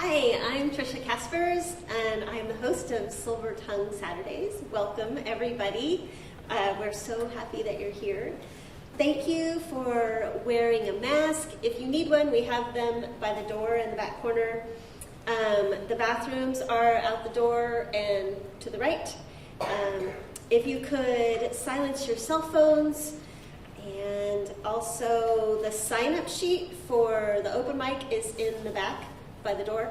Hi, I'm Trisha Kaspers, and I'm the host of Silver Tongue Saturdays. Welcome, everybody. We're so happy that you're here. Thank you for wearing a mask. If you need one, we have them by the door in the back corner. The bathrooms are out the door and to the right. If you could silence your cell phones, and also the sign-up sheet for the open mic is in the back by the door.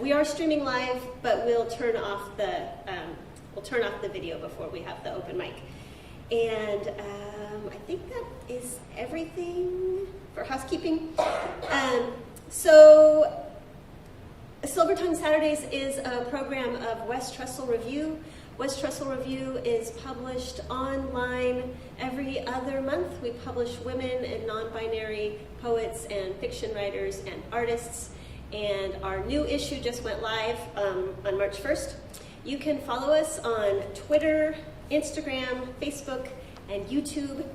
We are streaming live, but we'll turn off the video before we have the open mic. And I think that is everything for housekeeping. So Silver Tongue Saturdays is a program of West Trestle Review. West Trestle Review is published online every other month. We publish women and non-binary poets and fiction writers and artists. And our new issue just went live on March 1st. You can follow us on Twitter, Instagram, Facebook, and YouTube.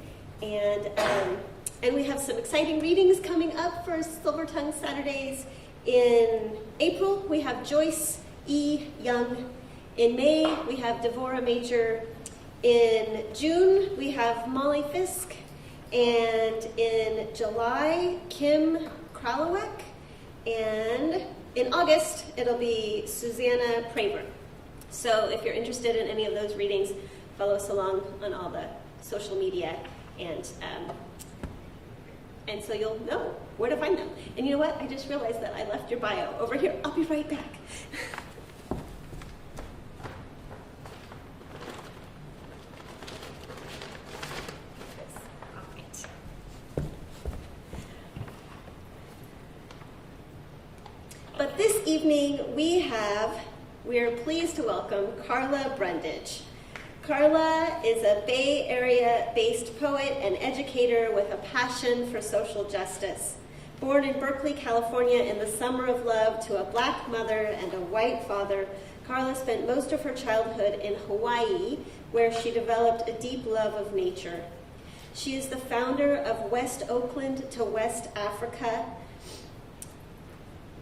And we have some exciting readings coming up for Silver Tongue Saturdays. In April, we have Joyce E. Young. In May, we have Devorah Major. In June, we have Molly Fisk. And in July, Kim Kralowek. And in August, it'll be Susanna Praber. So if you're interested in any of those readings, follow us along on all the social media, and so you'll know where to find them. And you know what? I just realized that I left your bio over here. I'll be right back. But this evening we are pleased to welcome Karla Brundage. Karla is a Bay Area-based poet and educator with a passion for social justice. Born in Berkeley, California in the summer of love to a black mother and a white father, Karla spent most of her childhood in Hawaii, where she developed a deep love of nature. She is the founder of West Oakland to West Africa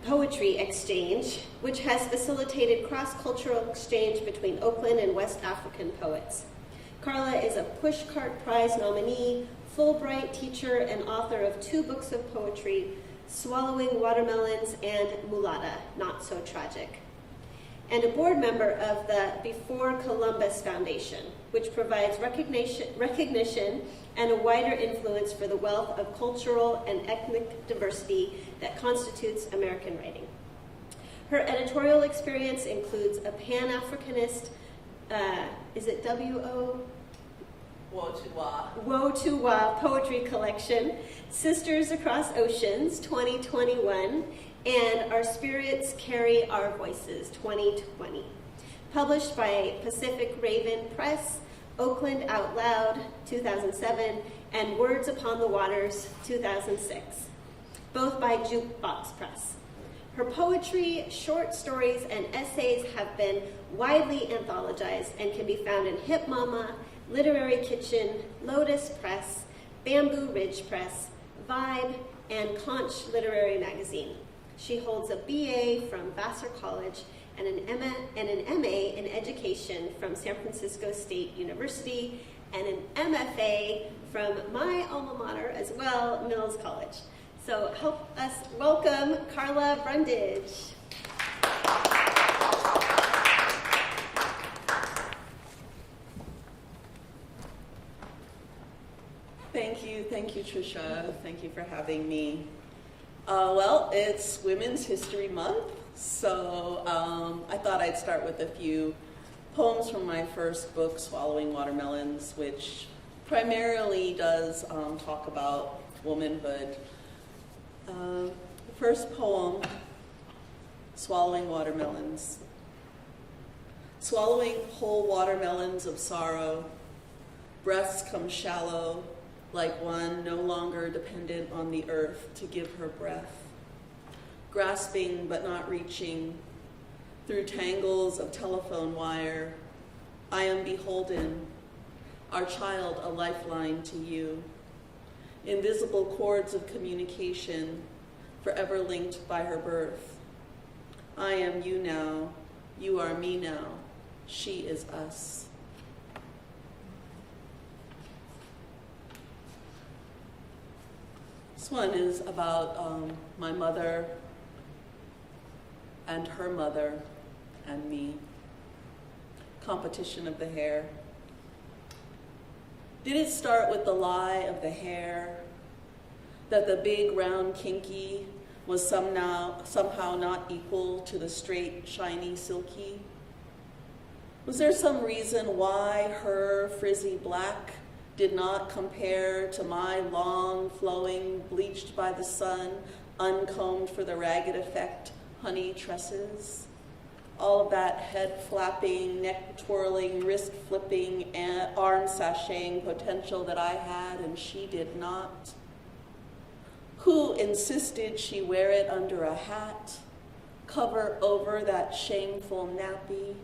Poetry Exchange, which has facilitated cross-cultural exchange between Oakland and West African poets. Karla is a Pushcart Prize nominee, Fulbright teacher, and author of 2 books of poetry, Swallowing Watermelons and Mulatta Not So Tragic, and a board member of the Before Columbus Foundation, which provides recognition and a wider influence for the wealth of cultural and ethnic diversity that constitutes American writing. Her editorial experience includes a pan-Africanist, is it W-O? Wotuwa poetry collection, Sisters Across Oceans, 2021, and Our Spirits Carry Our Voices, 2020. Published by Pacific Raven Press, Oakland Out Loud, 2007, and Words Upon the Waters, 2006, both by Jukebox Press. Her poetry, short stories, and essays have been widely anthologized and can be found in Hip Mama, Literary Kitchen, Lotus Press, Bamboo Ridge Press, Vibe, and Konch Literary Magazine. She holds a BA from Vassar College and an MA in education from San Francisco State University, and an MFA from my alma mater as well, Mills College. So help us welcome Karla Brundage. Thank you, Trisha. Thank you for having me. Well, it's Women's History Month, so I thought I'd start with a few poems from my first book, Swallowing Watermelons, which primarily does talk about womanhood. The first poem, Swallowing Watermelons. Swallowing whole watermelons of sorrow, breaths come shallow, like one no longer dependent on the earth to give her breath. Grasping but not reaching, through tangles of telephone wire, I am beholden, our child a lifeline to you. Invisible cords of communication, forever linked by her birth. I am you now, you are me now, she is us. This one is about my mother and her mother and me. Competition of the hair. Did it start with the lie of the hair, that the big, round, kinky was somehow not equal to the straight, shiny, silky? Was there some reason why her frizzy black did not compare to my long, flowing, bleached by the sun, uncombed for the ragged effect, honey tresses? All of that head flapping, neck twirling, wrist flipping, and arm sashaying potential that I had and she did not? Who insisted she wear it under a hat, cover over that shameful nappy,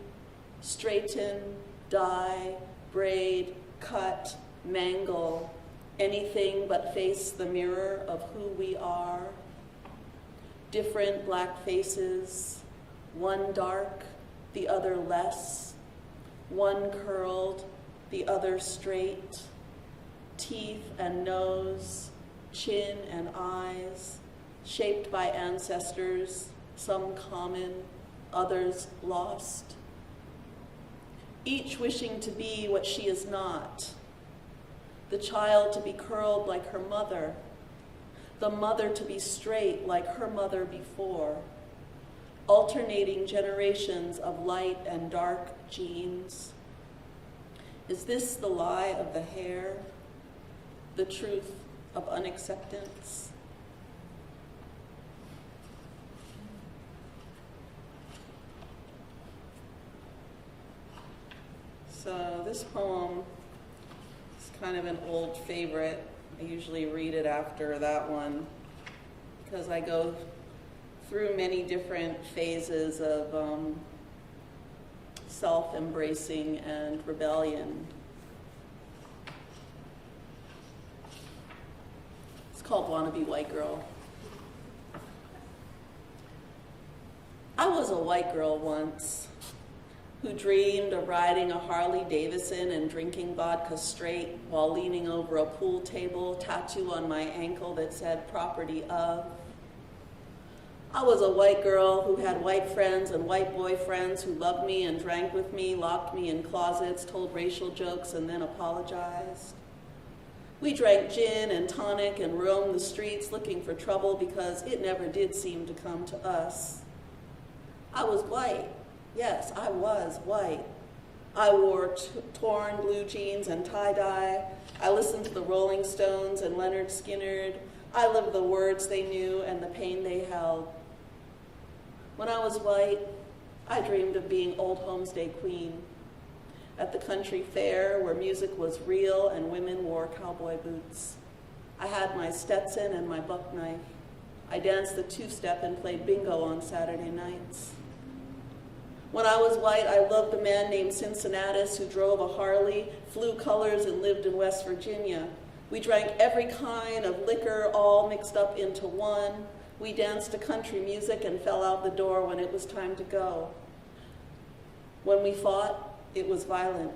straighten, dye, braid, cut, mangle, anything but face the mirror of who we are? Different black faces, one dark, the other less, one curled, the other straight, teeth and nose, chin and eyes, shaped by ancestors, some common, others lost. Each wishing to be what she is not, the child to be curled like her mother, the mother to be straight like her mother before, alternating generations of light and dark genes. Is this the lie of the hair, the truth of unacceptance? So this poem is kind of an old favorite. I usually read it after that one because I go through many different phases of self-embracing and rebellion. It's called Wannabe White Girl. I was a white girl once who dreamed of riding a Harley Davidson and drinking vodka straight while leaning over a pool table, tattoo on my ankle that said property of. I was a white girl who had white friends and white boyfriends who loved me and drank with me, locked me in closets, told racial jokes, and then apologized. We drank gin and tonic and roamed the streets looking for trouble because it never did seem to come to us. I was white. Yes, I was white. I wore torn blue jeans and tie-dye. I listened to the Rolling Stones and Leonard Skinner. I lived the words they knew and the pain they held. When I was white, I dreamed of being Old Homestead Queen at the country fair where music was real and women wore cowboy boots. I had my Stetson and my buck knife. I danced the two-step and played bingo on Saturday nights. When I was white, I loved a man named Cincinnatus who drove a Harley, flew colors, and lived in West Virginia. We drank every kind of liquor, all mixed up into one. We danced to country music and fell out the door when it was time to go. When we fought, it was violent,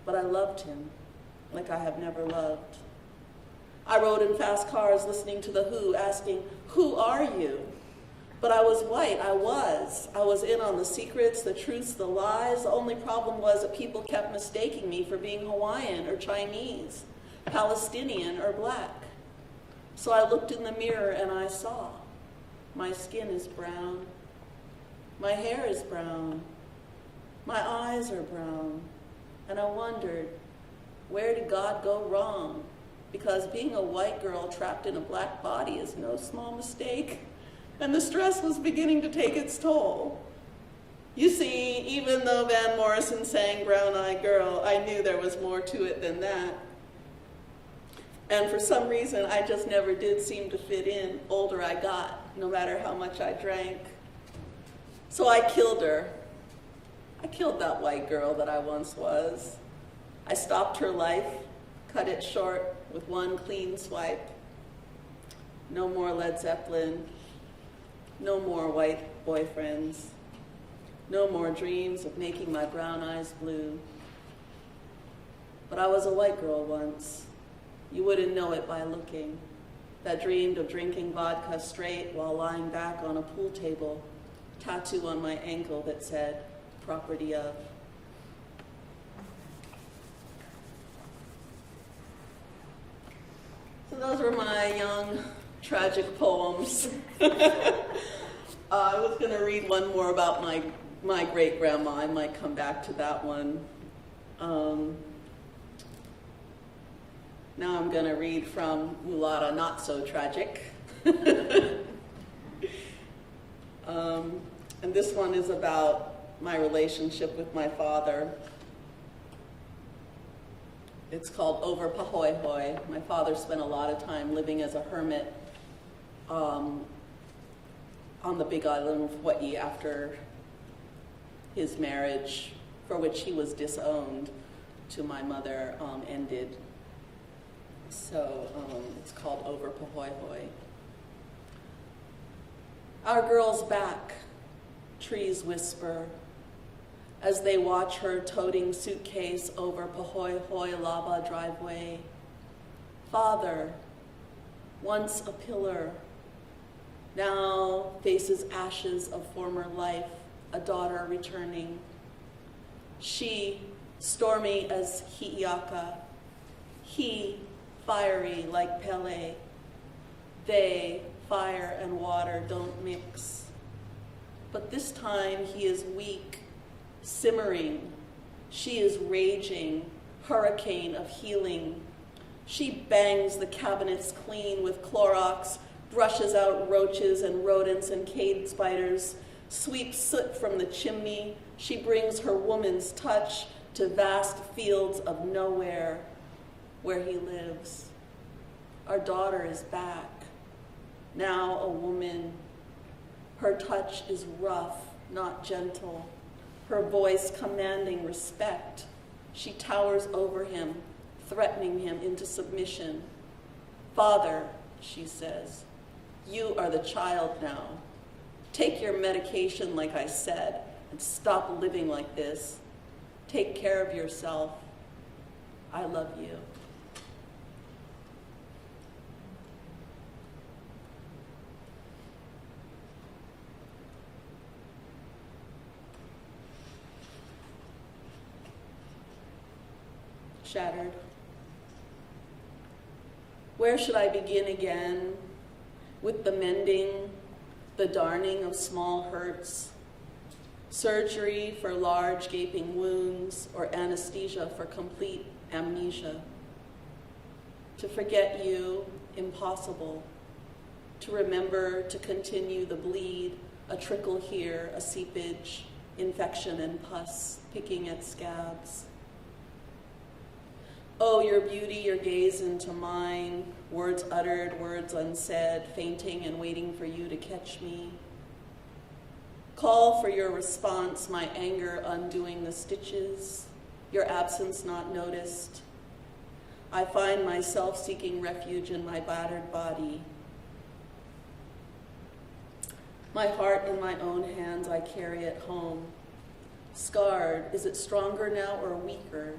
but I loved him like I have never loved. I rode in fast cars listening to The Who, asking, "Who are you?" But I was white, I was in on the secrets, the truths, the lies. The only problem was that people kept mistaking me for being Hawaiian or Chinese, Palestinian or black. So I looked in the mirror and I saw, my skin is brown, my hair is brown, my eyes are brown, and I wondered, where did God go wrong? Because being a white girl trapped in a black body is no small mistake. And the stress was beginning to take its toll. You see, even though Van Morrison sang Brown-Eyed Girl, I knew there was more to it than that. And for some reason, I just never did seem to fit in, older I got, no matter how much I drank. So I killed her. I killed that white girl that I once was. I stopped her life, cut it short with one clean swipe. No more Led Zeppelin, No more white boyfriends. No more dreams of making my brown eyes blue. But I was a white girl once. You wouldn't know it by looking. That dreamed of drinking vodka straight while lying back on a pool table, tattoo on my ankle that said, property of. So those were my young, tragic poems. I was going to read one more about my great-grandma. I might come back to that one. Now I'm going to read from Mulatta Not So Tragic. And this one is about my relationship with my father. It's called Over Pahoehoe. My father spent a lot of time living as a hermit on the Big Island of Hawaii after his marriage, for which he was disowned, to my mother ended. So it's called Over Pahoehoe. Our girl's back, trees whisper, as they watch her toting suitcase over Pahoehoe lava driveway. Father, once a pillar, now faces ashes of former life, a daughter returning. She, stormy as Hi'iaka, he, fiery like Pele. They, fire and water, don't mix. But this time he is weak, simmering. She is raging, hurricane of healing. She bangs the cabinets clean with Clorox, brushes out roaches and rodents and cave spiders, sweeps soot from the chimney. She brings her woman's touch to vast fields of nowhere where he lives. Our daughter is back, now a woman. Her touch is rough, not gentle. Her voice commanding respect. She towers over him, threatening him into submission. Father, she says, you are the child now. Take your medication like I said, and stop living like this. Take care of yourself. I love you. Shattered. Where should I begin again? With the mending, the darning of small hurts, surgery for large gaping wounds, or anesthesia for complete amnesia. To forget you, impossible. To remember to continue the bleed, a trickle here, a seepage, infection and pus, picking at scabs. Oh, your beauty, your gaze into mine, words uttered, words unsaid, fainting and waiting for you to catch me. Call for your response, my anger undoing the stitches, your absence not noticed. I find myself seeking refuge in my battered body. My heart in my own hands, I carry it home. Scarred, is it stronger now or weaker?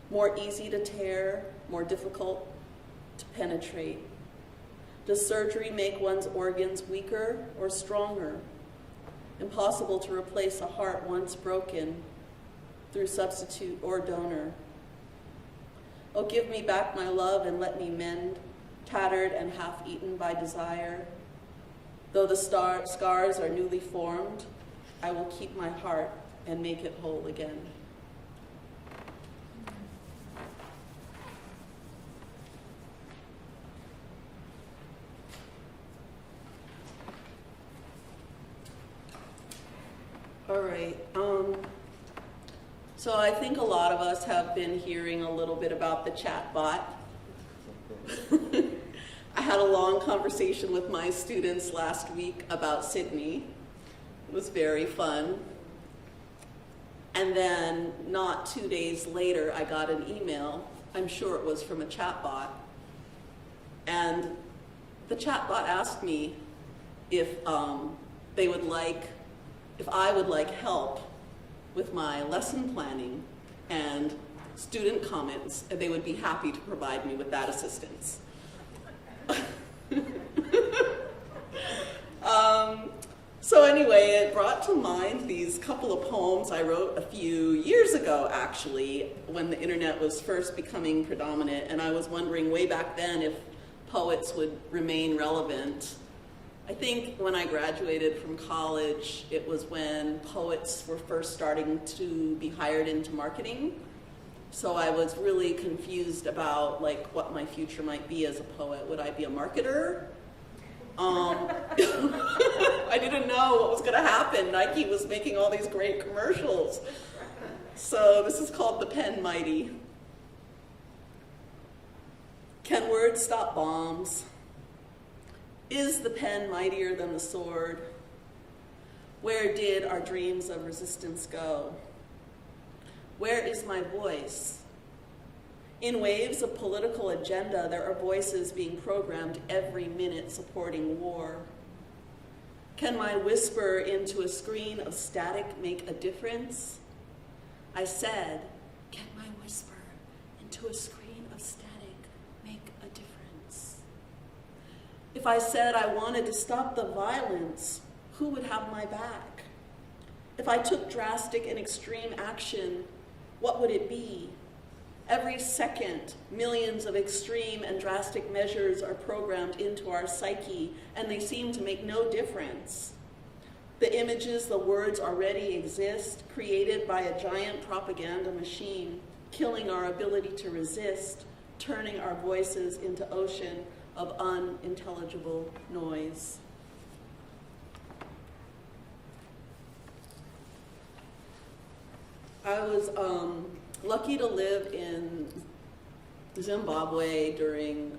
More easy to tear, more difficult to penetrate? Does surgery make one's organs weaker or stronger? Impossible to replace a heart once broken through substitute or donor. Oh, give me back my love and let me mend, tattered and half-eaten by desire. Though the scars are newly formed, I will keep my heart and make it whole again. All right, so I think a lot of us have been hearing a little bit about the chatbot. I had a long conversation with my students last week about Sydney. It was very fun. And then not 2 days later, I got an email. I'm sure it was from a chatbot. And the chatbot asked me, if they would like, if I would like help with my lesson planning and student comments, and they would be happy to provide me with that assistance. So anyway, it brought to mind these couple of poems I wrote a few years ago, actually, when the internet was first becoming predominant, and I was wondering way back then if poets would remain relevant. I think when I graduated from college, it was when poets were first starting to be hired into marketing. So I was really confused about like what my future might be as a poet. Would I be a marketer? I didn't know what was going to happen. Nike was making all these great commercials. So this is called The Pen Mighty. Can words stop bombs? Is the pen mightier than the sword? Where did our dreams of resistance go? Where is my voice? In waves of political agenda, there are voices being programmed every minute supporting war. Can my whisper into a screen of static make a difference? I said, can my whisper into a screen of static make a difference? If I said I wanted to stop the violence, who would have my back? If I took drastic and extreme action, what would it be? Every second, millions of extreme and drastic measures are programmed into our psyche, and they seem to make no difference. The images, the words already exist, created by a giant propaganda machine, killing our ability to resist, turning our voices into ocean of unintelligible noise. I was lucky to live in Zimbabwe during,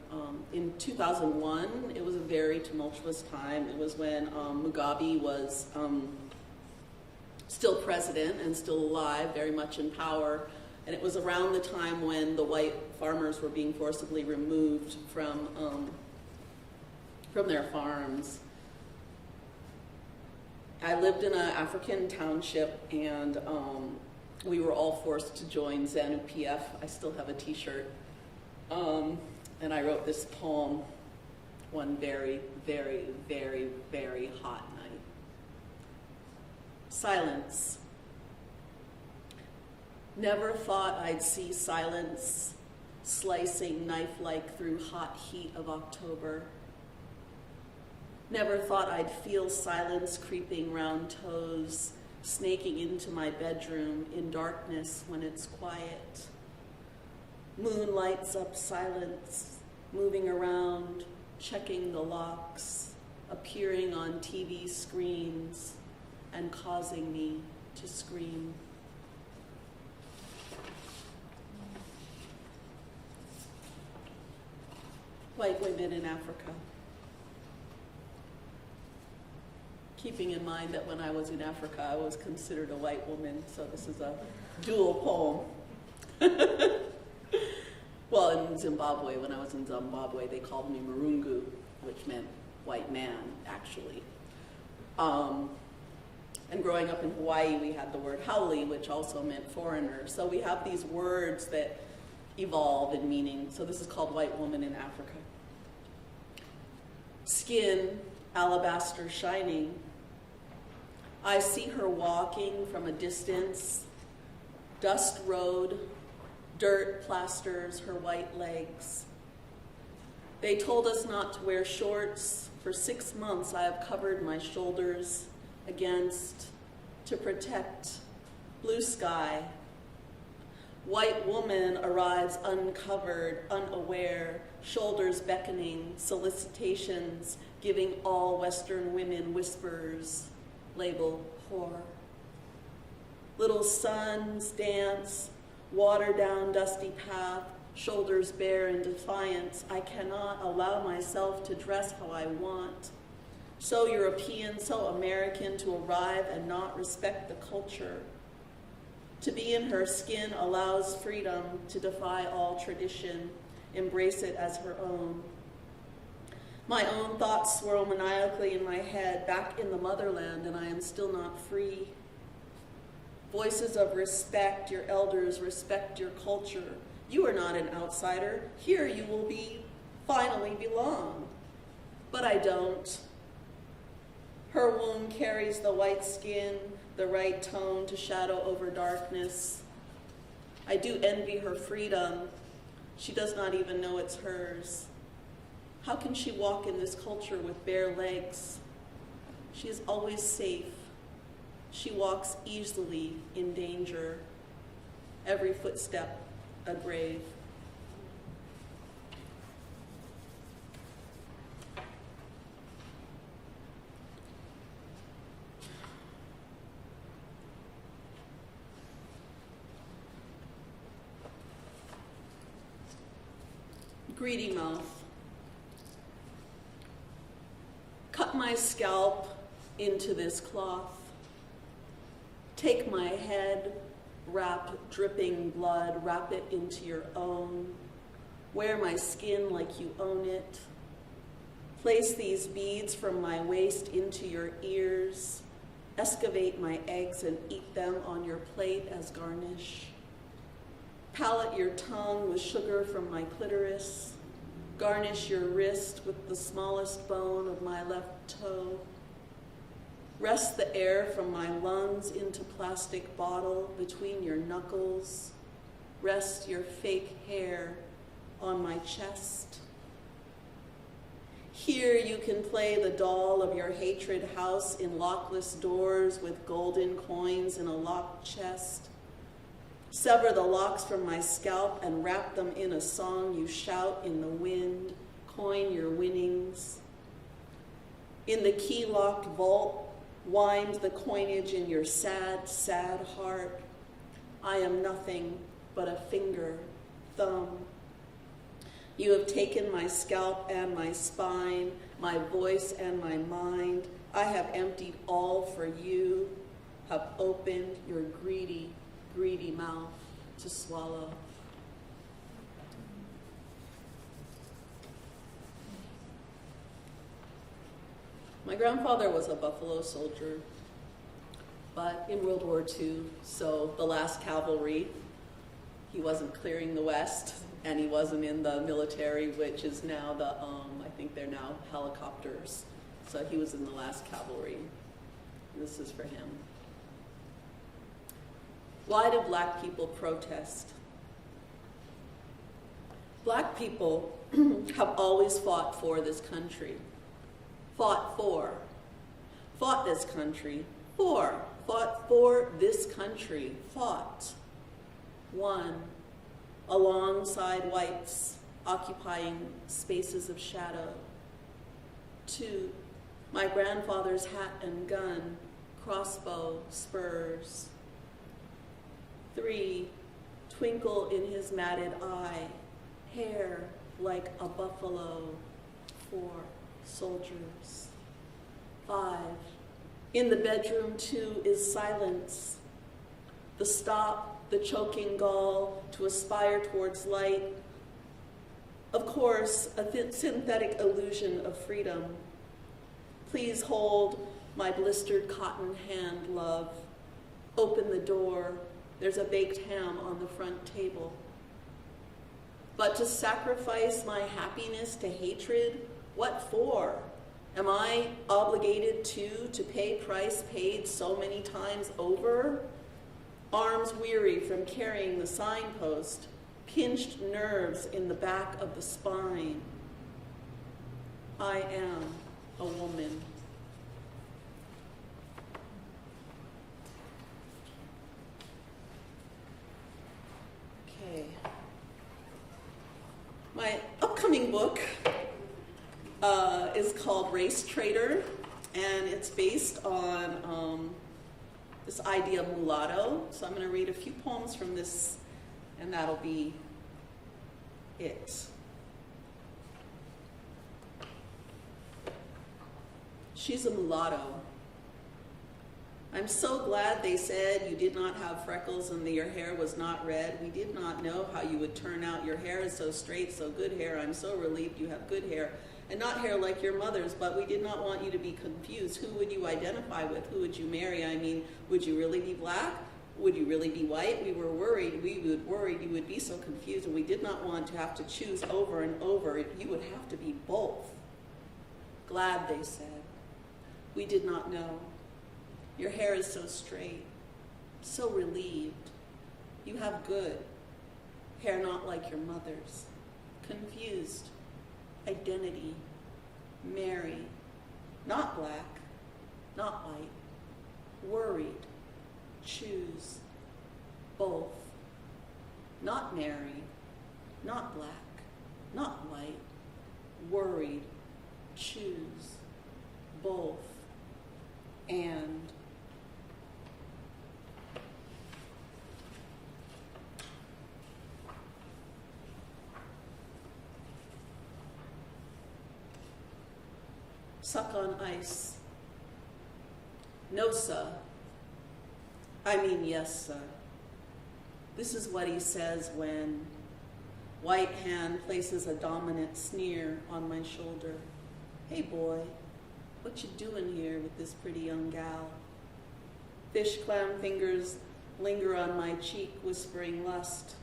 in 2001. It was a very tumultuous time. It was when Mugabe was still president and still alive, very much in power. And it was around the time when the white farmers were being forcibly removed from their farms. I lived in an African township, and we were all forced to join ZANU-PF. I still have a t-shirt. And I wrote this poem one very, very, very, very hot night. Silence. Never thought I'd see silence slicing knife-like through hot heat of October. Never thought I'd feel silence creeping round toes, snaking into my bedroom in darkness when it's quiet. Moon lights up silence, moving around, checking the locks, appearing on TV screens, and causing me to scream. White women in Africa. Keeping in mind that when I was in Africa, I was considered a white woman, so this is a dual poem. Well, in Zimbabwe, when I was in Zimbabwe, they called me Marungu, which meant white man, actually. And growing up in Hawaii, we had the word haole, which also meant foreigner. So we have these words that evolve in meaning. So this is called white woman in Africa. Skin, alabaster shining. I see her walking from a distance. Dust road, dirt plasters her white legs. They told us not to wear shorts. For 6 months, I have covered my shoulders to protect blue sky. White woman arrives uncovered, unaware, shoulders beckoning, solicitations, giving all Western women whispers, label whore. Little sons dance, water down dusty path, shoulders bare in defiance. I cannot allow myself to dress how I want. So European, so American, to arrive and not respect the culture. To be in her skin allows freedom to defy all tradition, embrace it as her own. My own thoughts swirl maniacally in my head, back in the motherland, and I am still not free. Voices of respect, your elders, respect your culture. You are not an outsider. Here you will finally belong. But I don't. Her womb carries the white skin, the right tone to shadow over darkness. I do envy her freedom. She does not even know it's hers. How can she walk in this culture with bare legs? She is always safe. She walks easily in danger. Every footstep a grave. Greedy mouth. Cut my scalp into this cloth. Take my head, wrap dripping blood, wrap it into your own. Wear my skin like you own it. Place these beads from my waist into your ears. Excavate my eggs and eat them on your plate as garnish. Palate your tongue with sugar from my clitoris. Garnish your wrist with the smallest bone of my left toe. Rest the air from my lungs into plastic bottle between your knuckles. Rest your fake hair on my chest. Here you can play the doll of your hatred house in lockless doors with golden coins in a locked chest. Sever the locks from my scalp and wrap them in a song you shout in the wind. Coin your winnings. In the key-locked vault, wind the coinage in your sad, sad heart. I am nothing but a finger, thumb. You have taken my scalp and my spine, my voice and my mind. I have emptied all for you, have opened your greedy, greedy mouth to swallow. My grandfather was a Buffalo soldier, but in World War II, so the last cavalry, he wasn't clearing the West, and he wasn't in the military, which is now the, I think they're now helicopters. So he was in the last cavalry. This is for him. Why do Black people protest? Black people have always fought for this country. Fought this country, fought for this country, fought, won, alongside whites, occupying spaces of shadow. 2, my grandfather's hat and gun, crossbow, spurs. 3, twinkle in his matted eye, hair like a buffalo. 4, soldiers. 5, in the bedroom 2 is silence. The stop, the choking gall to aspire towards light. Of course, a synthetic illusion of freedom. Please hold my blistered cotton hand, love. Open the door. There's a baked ham on the front table. But to sacrifice my happiness to hatred, what for? Am I obligated to pay price paid so many times over? Arms weary from carrying the signpost, pinched nerves in the back of the spine. I am a woman. Okay. My upcoming book is called Race Traitor, and it's based on this idea of mulatto. So I'm going to read a few poems from this, and that'll be it. She's a mulatto. I'm so glad they said you did not have freckles and that your hair was not red. We did not know how you would turn out. Your hair is so straight, so good hair. I'm so relieved you have good hair. and not hair like your mother's, but we did not want you to be confused. Who would you identify with? Who would you marry? I mean, would you really be black? Would you really be white? We were worried. We would worry you would be so confused, and we did not want to have to choose over and over. You would have to be both. Glad, they said. We did not know. Your hair is so straight, so relieved. You have good. Hair not like your mother's. Confused. Identity. Marry. Not black. Not white. Worried. Choose. Both. Not marry. Not black. Not white. Worried. Choose. Both. And. Suck on ice. No, sir. I mean, yes, sir. This is what he says when white hand places a dominant sneer on my shoulder. Hey, boy, what you doing here with this pretty young gal? Fish clam fingers linger on my cheek, whispering lust.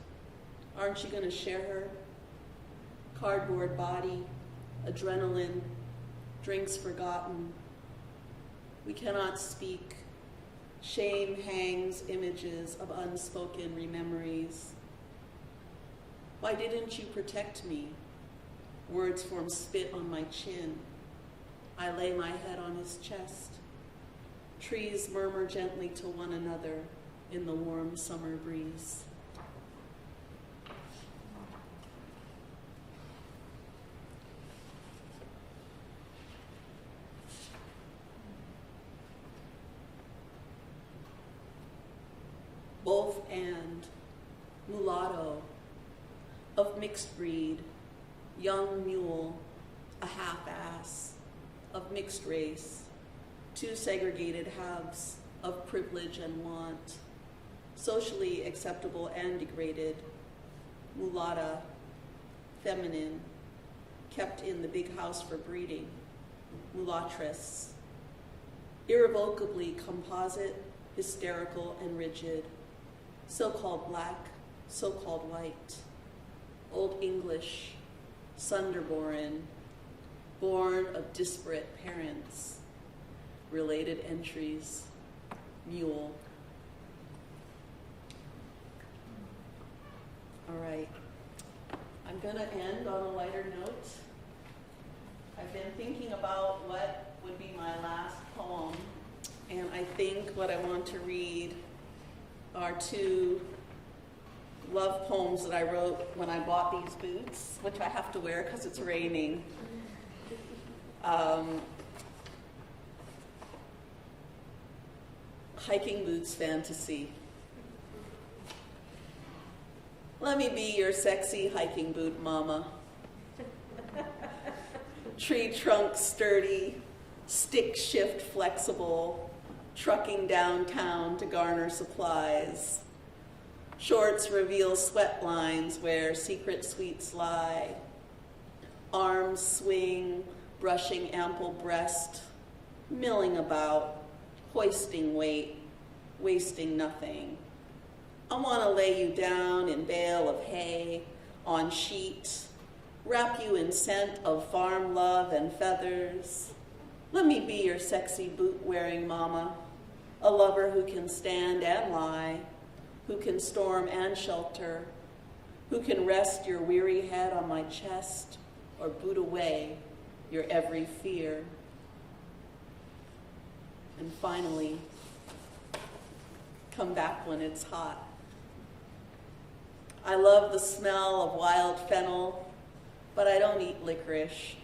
Aren't you gonna share her? Cardboard body, adrenaline, drinks forgotten. We cannot speak. Shame hangs images of unspoken rememories. Why didn't you protect me? Words form spit on my chin. I lay my head on his chest. Trees murmur gently to one another in the warm summer breeze. Both and, mulatto, of mixed breed, young mule, a half-ass, of mixed race, two segregated halves of privilege and want, socially acceptable and degraded, mulatta, feminine, kept in the big house for breeding, mulatress, irrevocably composite, hysterical and rigid, so-called black, so-called white, Old English, sunderborn, born of disparate parents, related entries, mule. All right, I'm gonna end on a lighter note. I've been thinking about what would be my last poem, and I think what I want to read are two love poems that I wrote when I bought these boots, which I have to wear because it's raining. Hiking boots fantasy. Let me be your sexy hiking boot mama. Tree trunk sturdy, stick shift flexible, trucking downtown to garner supplies. Shorts reveal sweat lines where secret sweets lie. Arms swing, brushing ample breast, milling about, hoisting weight, wasting nothing. I want to lay you down in bale of hay, on sheet, wrap you in scent of farm love and feathers. Let me be your sexy boot-wearing mama, a lover who can stand and lie, who can storm and shelter, who can rest your weary head on my chest or boot away your every fear. And finally, come back when it's hot. I love the smell of wild fennel, but I don't eat licorice.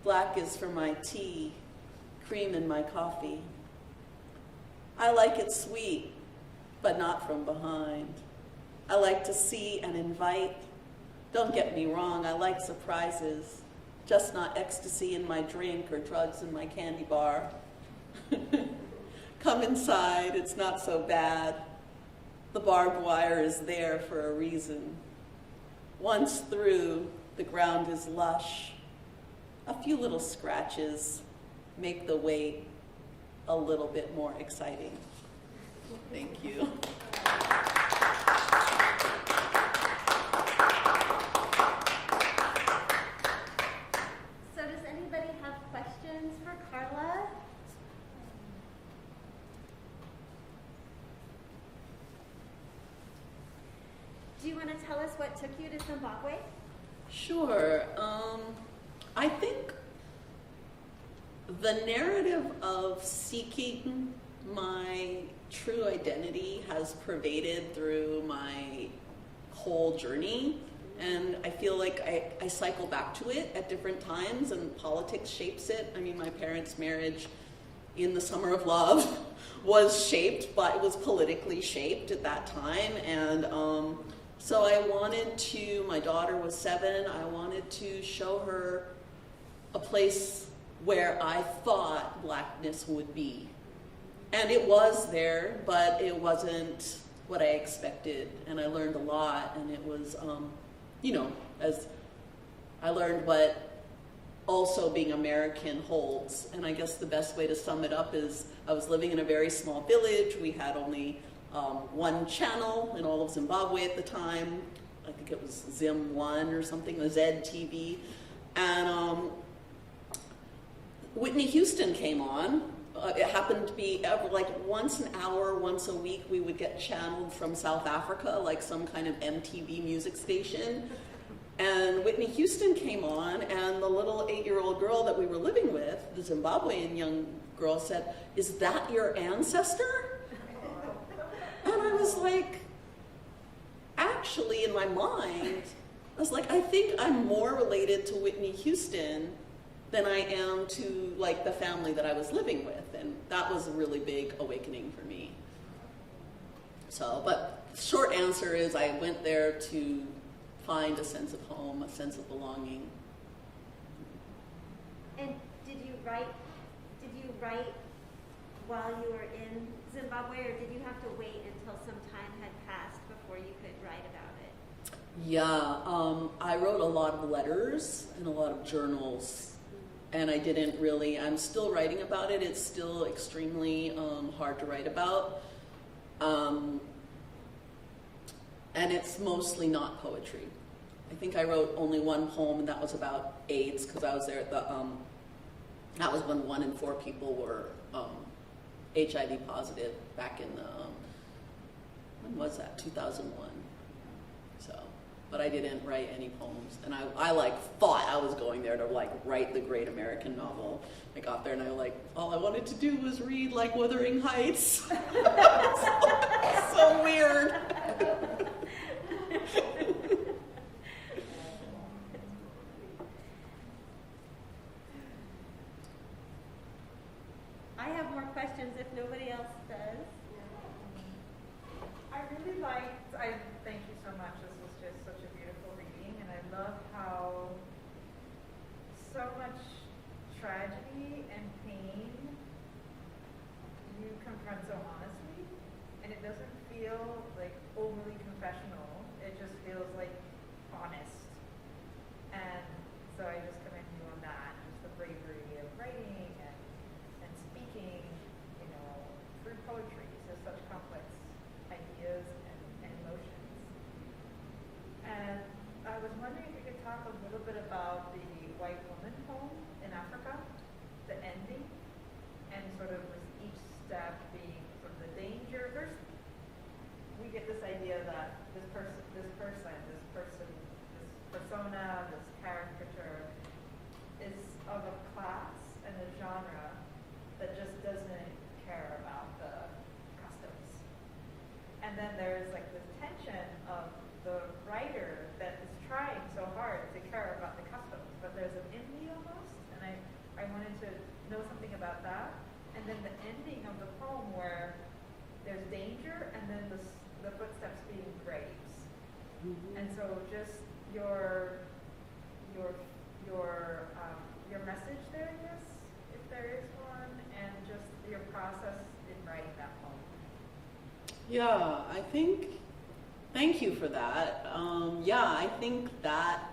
Black is for my tea, cream in my coffee. I like it sweet, but not from behind. I like to see and invite. Don't get me wrong, I like surprises, just not ecstasy in my drink or drugs in my candy bar. Come inside, it's not so bad. The barbed wire is there for a reason. Once through, the ground is lush. a few little scratches make the wait a little bit more exciting. Thank you. So does anybody have questions for Karla? Do you want to tell us what took you to Zimbabwe? Sure. I think the narrative of seeking my true identity has pervaded through my whole journey. And I feel like I cycle back to it at different times, and politics shapes it. I mean, my parents' marriage in the summer of love was shaped, but it was politically shaped at that time. And so I wanted to, my daughter was 7, I wanted to show her a place where I thought blackness would be. And it was there, but it wasn't what I expected. And I learned a lot, and it was, you know, as I learned what also being American holds. And I guess the best way to sum it up is I was living in a very small village. We had only one channel in all of Zimbabwe at the time. I think it was Zim 1 or something, the ZTV. And Whitney Houston came on. It happened to be like once an hour, once a week, we would get channeled from South Africa, like some kind of MTV music station. And Whitney Houston came on, and the little 8-year-old girl that we were living with, the Zimbabwean young girl, said, "Is that your ancestor?" And I was like, actually, in my mind, I was like, I think I'm more related to Whitney Houston than I am to like the family that I was living with. And that was a really big awakening for me. So, but short answer is I went there to find a sense of home, a sense of belonging. And did you write while you were in Zimbabwe, or did you have to wait until some time had passed before you could write about it? Yeah, I wrote a lot of letters and a lot of journals. And I didn't really, I'm still writing about it. It's still extremely hard to write about. And it's mostly not poetry. I think I wrote only one poem, and that was about AIDS, because I was there at the, that was when 1 in 4 people were HIV positive back in the, when was that, 2001. So, but I didn't write any poems. And I like thought I was going there to like write the great American novel. I got there and I like, all I wanted to do was read like Wuthering Heights. So weird. I have more questions if nobody else does. I really liked, thank you so much. This was just such a beautiful reading, and I love how so much tragedy and pain you confront so honestly, and it doesn't feel like overly confessional. It just feels like honest. And so I just commend you on that, just the bravery of writing and speaking, you know, through poetry. So such complex ideas and emotions. And I was wondering if you could talk a little bit about the white woman poem in Africa, the ending, and sort of with each step being sort of the danger. First, we get this idea that this persona, this caricature is of a class and a genre that just doesn't care about the customs. And then there's like this tension of the writer that is trying so hard to care about the customs, but there's an envy almost, and I wanted to know something about that. And then the ending of the poem where there's danger and then the footsteps being graves. Mm-hmm. And so just your message there, I guess, if there is one, and just your process in writing that poem. Yeah, I think, thank you for that. Yeah, I think that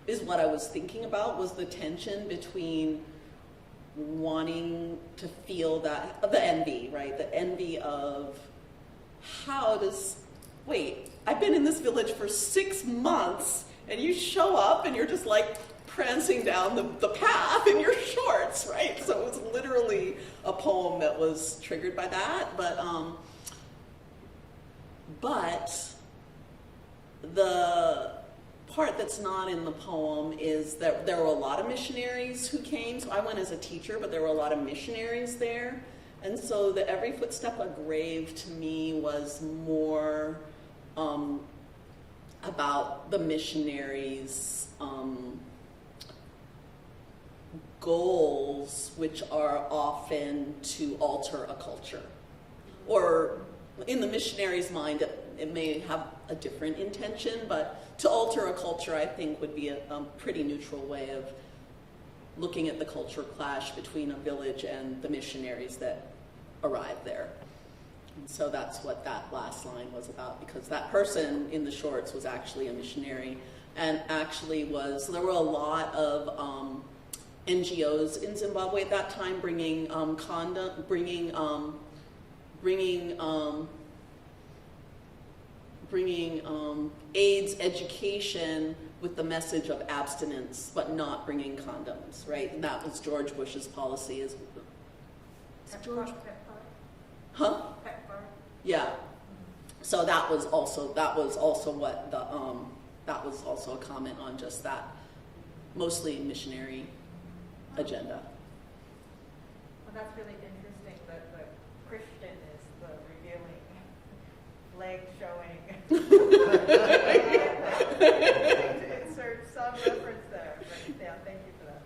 is what I was thinking about, was the tension between wanting to feel that, the envy, right? The envy of wait, I've been in this village for 6 months and you show up and you're just like prancing down the path in your shorts, right? So it was literally a poem that was triggered by that, but the part that's not in the poem is that there were a lot of missionaries who came. So I went as a teacher, but there were a lot of missionaries there. And so the Every Footstep a Grave to me was more about the missionaries' goals, which are often to alter a culture. Or in the missionary's mind, it may have a different intention, but to alter a culture, I think, would be a pretty neutral way of looking at the culture clash between a village and the missionaries that arrived there. And so that's what that last line was about, because that person in the shorts was actually a missionary, and actually there were a lot of NGOs in Zimbabwe at that time bringing AIDS education with the message of abstinence, but not bringing condoms, right? And that was George Bush's policy. Huh? Yeah. So that was also what the that was also a comment on just that, mostly missionary agenda. Well, that's really interesting that the Christian is the revealing leg showing. To insert some reference there. But yeah, thank you for that.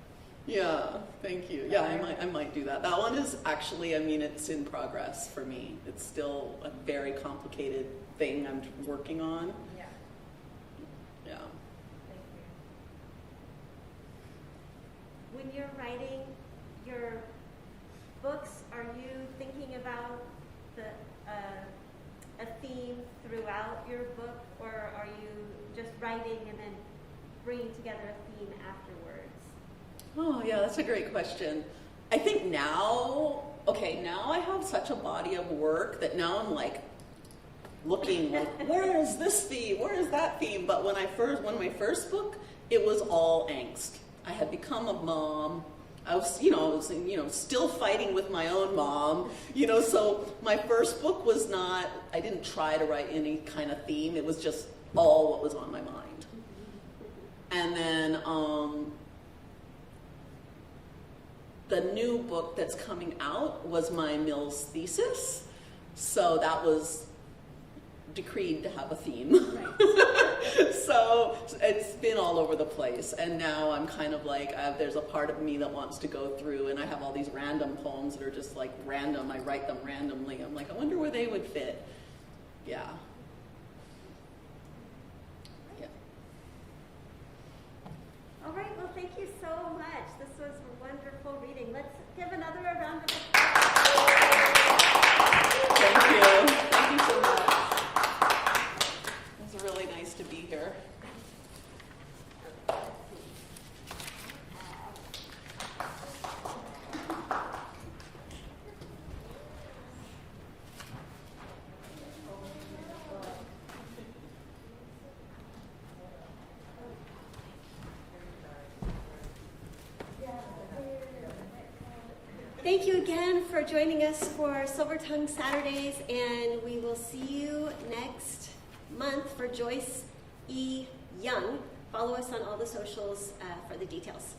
Yeah, thank you. Yeah, I might do that. That one is actually, I mean, it's in progress for me. It's still a very complicated thing I'm working on. Yeah. Yeah. Thank you. When you're writing your books, are you thinking about a theme throughout your book, or are you just writing and then bringing together a theme afterwards? Oh, yeah, that's a great question. I think now I have such a body of work that now I'm like looking like, where is this theme? Where is that theme? But when my first book, it was all angst. I had become a mom. I was still fighting with my own mom, so my first book was not, I didn't try to write any kind of theme. It was just all what was on my mind. And then the new book that's coming out was my Mills thesis. So that was decreed to have a theme. Right. So it's been all over the place. And now I'm kind of like, there's a part of me that wants to go through, and I have all these random poems that are just like random. I write them randomly. I'm like, I wonder where they would fit. Yeah. All right, well, thank you so much. This was a wonderful reading. Let's give another round of applause. Thank you. Thank you so much. It was really nice to be here. Thank you again for joining us for Silver Tongue Saturdays, and we will see you next month for Joyce E. Young. Follow us on all the socials for the details.